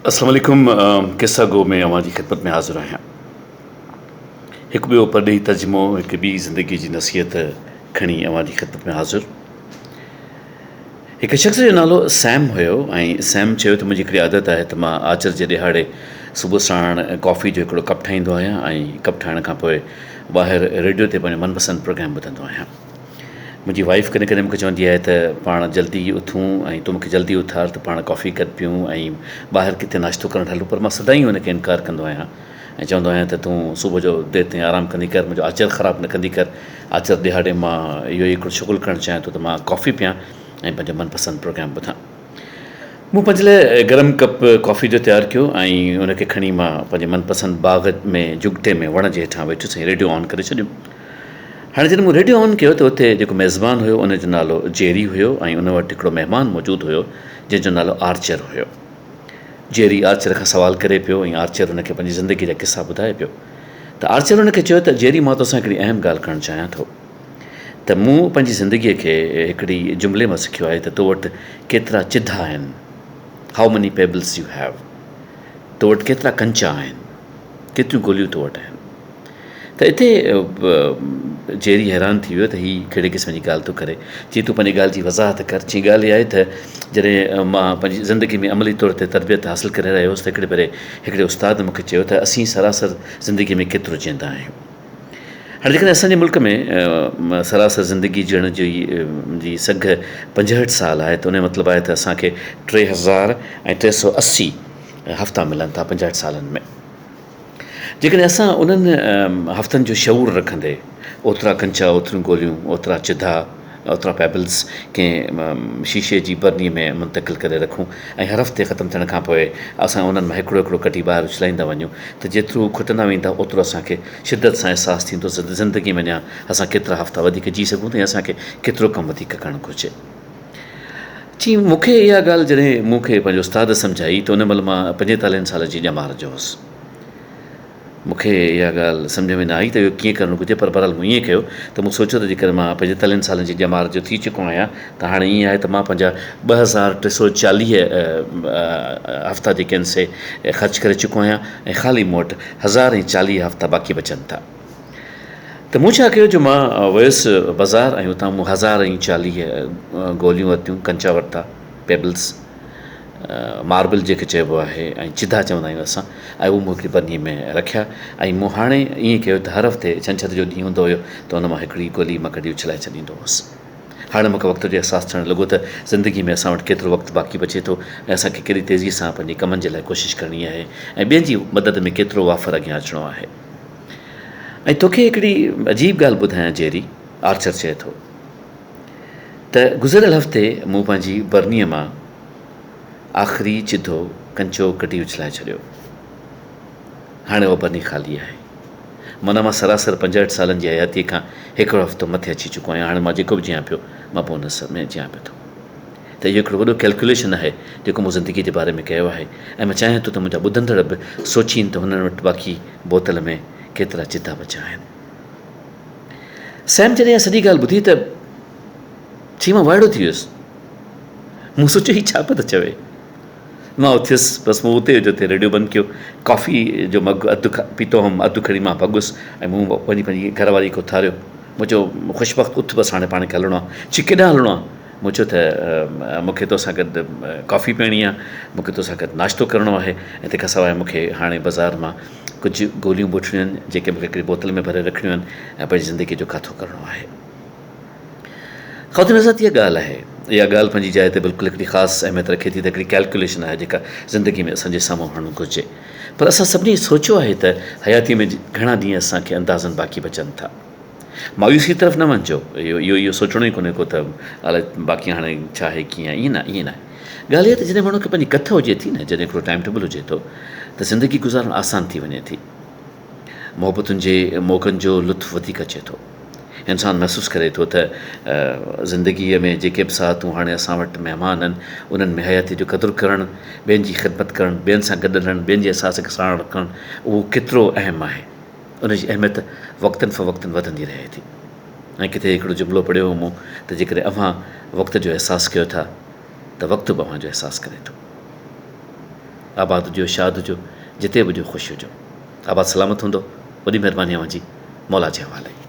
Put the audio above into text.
अस्सलाम वालेकुम। किस्सा गो में अवां जी ख़िदमत में हाज़िर आहियां। हिकु ॿियो परॾेही तर्जुमो, हिकु ॿी ज़िंदगी जी नसीहत खणी अवां जी ख़िदमत में हाज़िर। हिकु शख़्स जो नालो सैम हुयो ऐं सैम चयो त मुंहिंजी हिकिड़ी आदत आहे त मां आचर जे ॾिहाड़े सुबुह साण कॉफ़ी जो हिकिड़ो कप ठाहींदो आहियां ऐं कप ठाहिण खां पोइ ॿाहिरि रेडियो ते पंहिंजो मनपसंदि प्रोग्राम ॿुधंदो आहियां। मुंहिंजी वाइफ कॾहिं कॾहिं मूंखे चवंदी आहे त पाण जल्दी उथूं ऐं तूं मूंखे जल्दी उथार त पाण कॉफ़ी गॾु पियूं ऐं ॿाहिरि किथे नाश्तो करणु हलूं, पर मां सदाईं हुनखे इनकार कंदो आहियां ऐं चवंदो आहियां त तूं सुबुह जो देरि ताईं आरामु कंदी कर, मुंहिंजो आचर ख़राबु न कंदी कर। आचर ॾिहाड़े मां इहो ई हिकिड़ो शुगुल करणु चाहियां थो त मां कॉफ़ी पियां ऐं पंहिंजो मनपसंदि प्रोग्राम ॿुधां। मूं पंहिंजे लाइ गरम कप कॉफ़ी जो तयारु कयो ऐं उनखे खणी मां पंहिंजे मनपसंदि बाग़ में जुॻिटे में वण जे हेठां वेठुसि ऐं रेडियो ऑन करे छॾियो। हाणे जॾहिं मूं रेडियो ऑन कयो त उते जेको मेज़बान हुयो उनजो नालो जेरी हुयो ऐं उन वटि हिकिड़ो महिमान मौजूदु हुयो जंहिंजो नालो आर्चर हुयो। जेरी आर्चर खां सवाल करे पियो ऐं आर्चर हुनखे पंहिंजी ज़िंदगी जा किसा ॿुधाए पियो। त आर्चर हुनखे चयो त जेरी, मां तोसां हिकिड़ी अहम ॻाल्हि करणु चाहियां थो त मूं पंहिंजी ज़िंदगीअ खे हिकिड़ी जुमिले मां सिखियो आहे त तो वटि केतिरा चिधा आहिनि, how many pebbles U have, तो वटि केतिरा कंचा आहिनि, केतिरियूं गोलियूं तो वटि आहिनि। त हिते जेरी हैरान थी वियो त हीअ कहिड़े क़िस्म जी ॻाल्हि थो करे। चई तूं पंहिंजी ॻाल्हि जी वज़ाहत कर। चई ॻाल्हि इहा आहे त जॾहिं मां पंहिंजी ज़िंदगी में अमली तौर ते तरबियत हासिलु करे रहियो हुउसि त हिकिड़े भेरे हिकिड़े उस्ताद मूंखे चयो त असीं सरासर ज़िंदगी में केतिरो जीअंदा आहियूं। हाणे जेकॾहिं असांजे मुल्क में सरासर ज़िंदगी जीअण जी सघ 65 साल आहे त उन जो मतिलबु आहे त असांखे 3380 हफ़्ता मिलनि था 65 सालनि में। जेकॾहिं असां उन्हनि हफ़्तनि जो शऊर रखंदे ओतिरा कंचा, ओतिरियूं गोलियूं, ओतिरा चिधा, ओतिरा पेबल्स कंहिं शीशे जी बरनीअ में मुंतक़िल करे रखूं ऐं हर हफ़्ते ख़तमु थियण खां पोइ असां उन्हनि मां हिकिड़ो हिकिड़ो कढी ॿाहिरि उछलाईंदा वञूं त जेतिरो खुटंदा वेंदा ओतिरो असांखे शिदत सां अहसासु थींदो ज़िंदगी में अञा असां केतिरा हफ़्ता वधीक जी सघूं था ऐं असांखे केतिरो कमु वधीक करणु घुरिजे। चई मूंखे इहा ॻाल्हि जॾहिं मूंखे पंहिंजो उस्ताद सम्झाई त उन महिल मां 45 साल जी ॼमार जो हुउसि। मूंखे इहा ॻाल्हि सम्झ में न आई त इहो कीअं करणु घुरिजे, पर बहरहाल मूं ईअं कयो त मूं सोचियो त जेकर मां 45 सालनि जी ॼमार जो थी चुको आहियां त हाणे ईअं आहे त मां पंहिंजा 2340 हफ़्ता जेके आहिनि से ख़र्चु करे चुको आहियां ऐं ख़ाली मूं वटि 1040 हफ़्ता बाक़ी बचनि था। त मूं छा कयो जो मां वियुसि बाज़ारि ऐं उतां मूं 1040 गोलियूं वरितियूं, कंचा वरिता, पेबल्स, मार्बल जेके चइबो आहे ऐं चिधा चवंदा आहियूं असां, ऐं उहो मूं हिकिड़ी बरनीअ में रखिया ऐं मूं हाणे ईअं कयो त हर हफ़्ते छंछरु जो ॾींहुं हूंदो हुयो त उन मां हिकिड़ी गोली मां कढी उछलाए छॾींदो हुउसि। हाणे मूंखे वक़्त जो अहसासु थियणु लॻो त ज़िंदगी में असां वटि केतिरो वक़्तु बाक़ी बचे थो ऐं असांखे केॾी तेज़ीअ सां पंहिंजे कमनि जे लाइ कोशिशि करणी आहे ऐं ॿियनि जी मदद में केतिरो वाफ़र अॻियां अचिणो आहे। ऐं तोखे हिकिड़ी अजीब ॻाल्हि ॿुधायां जेरी, आर्चर चए थो त गुज़िरियल हफ़्ते मूं पंहिंजी बरनीअ मां आख़िरी चिधो कंचो कढी उछलाए छॾियो। हाणे उहा बरनी ख़ाली आहे। माना मां सरासर 65 सालनि जी हयातीअ खां हिकिड़ो हफ़्तो मथे अची चुको आहियां। हाणे मां जेको बि जियां पियो मां बोनस में जियां पियो थो। त इहो हिकिड़ो वॾो कैलकुलेशन आहे जेको मूं ज़िंदगी जे बारे में कयो आहे ऐं मां चाहियां थो त मुंहिंजा ॿुधंदड़ बि सोचीनि त हुननि वटि बाक़ी बोतल में केतिरा चिधा बचा आहिनि। सैम जॾहिं इहा सॼी ॻाल्हि ॿुधी त चई मां वाइड़ो थी वियुसि। मूं सोचियो हीउ छा पियो थो चवे। मां उथियुसि, बसि मूं उते जिते रेडियो बंदि कयो, कॉफ़ी जो मग अधु पीतो हुउमि, अधु खणी मां भॻुसि ऐं मूं पंहिंजी घरवारी खे उथारियो। मूं चयो ख़ुशबख़्त उथ, बसि हाणे पाण खे हलिणो आहे। चई केॾांहुं हलिणो आहे? मूं चयो त मूंखे तोसां गॾु कॉफ़ी पीअणी आहे, मूंखे तोसां गॾु नाश्तो करिणो आहे ऐं तंहिंखां सवाइ मूंखे हाणे बाज़ारि मां कुझु गोलियूं बि वठणियूं आहिनि जेके मूंखे हिकिड़ी बोतल में भरे रखणियूं आहिनि ऐं पंहिंजी ज़िंदगी जो खातो करिणो आहे। ख़ातिन सां इहा ॻाल्हि आहे, इहा ॻाल्हि पंहिंजी जाइ ते बिल्कुलु हिकिड़ी ख़ासि अहमियत रखे थी त हिकिड़ी कैलकुलेशन आहे जेका ज़िंदगी में असांजे साम्हूं हणणु घुरिजे। पर असां सभिनी सोचियो आहे त हयाती में घणा ॾींहं असांखे अंदाज़नि बाक़ी बचनि था। मायूसी तरफ़ न वञिजो, इहो सोचणो ई कोन्हे को त अलाए बाक़ी हाणे छा आहे कीअं, ईअं न आहे। ॻाल्हि इहा त जॾहिं माण्हू खे पंहिंजी कथ हुजे थी न, जॾहिं हिकिड़ो टाइम टेबल हुजे थो त ज़िंदगी गुज़ारणु आसान थी वञे थी। मोहबतुनि जे मौक़नि जो लुत्फ़ु वधीक अचे थो। इंसानु महसूसु करे थो त ज़िंदगीअ में जेके बि साथूं हाणे असां वटि महिमान आहिनि उन्हनि में हयाती जो क़दुरु करणु, ॿियनि जी ख़िदमत करणु, ॿियनि सां गॾु हलणु, ॿियनि जे अहसास खे साण रखणु, उहो केतिरो अहम आहे। उनजी अहमियत वक़्तनि फ़वक़्तनि वधंदी रहे थी। ऐं किथे हिकिड़ो जुमिलो पढ़ियो हो मूं त जेकॾहिं अव्हां वक़्त जो अहसासु कयो था त वक़्तु बि अव्हां जो अहसासु करे थो। आबाद हुजो, शाद हुजो, जिते बि हुजो ख़ुशि हुजो, आबाद सलामत हूंदो। वॾी महिरबानी अव्हां जी, मौला जे हवाले।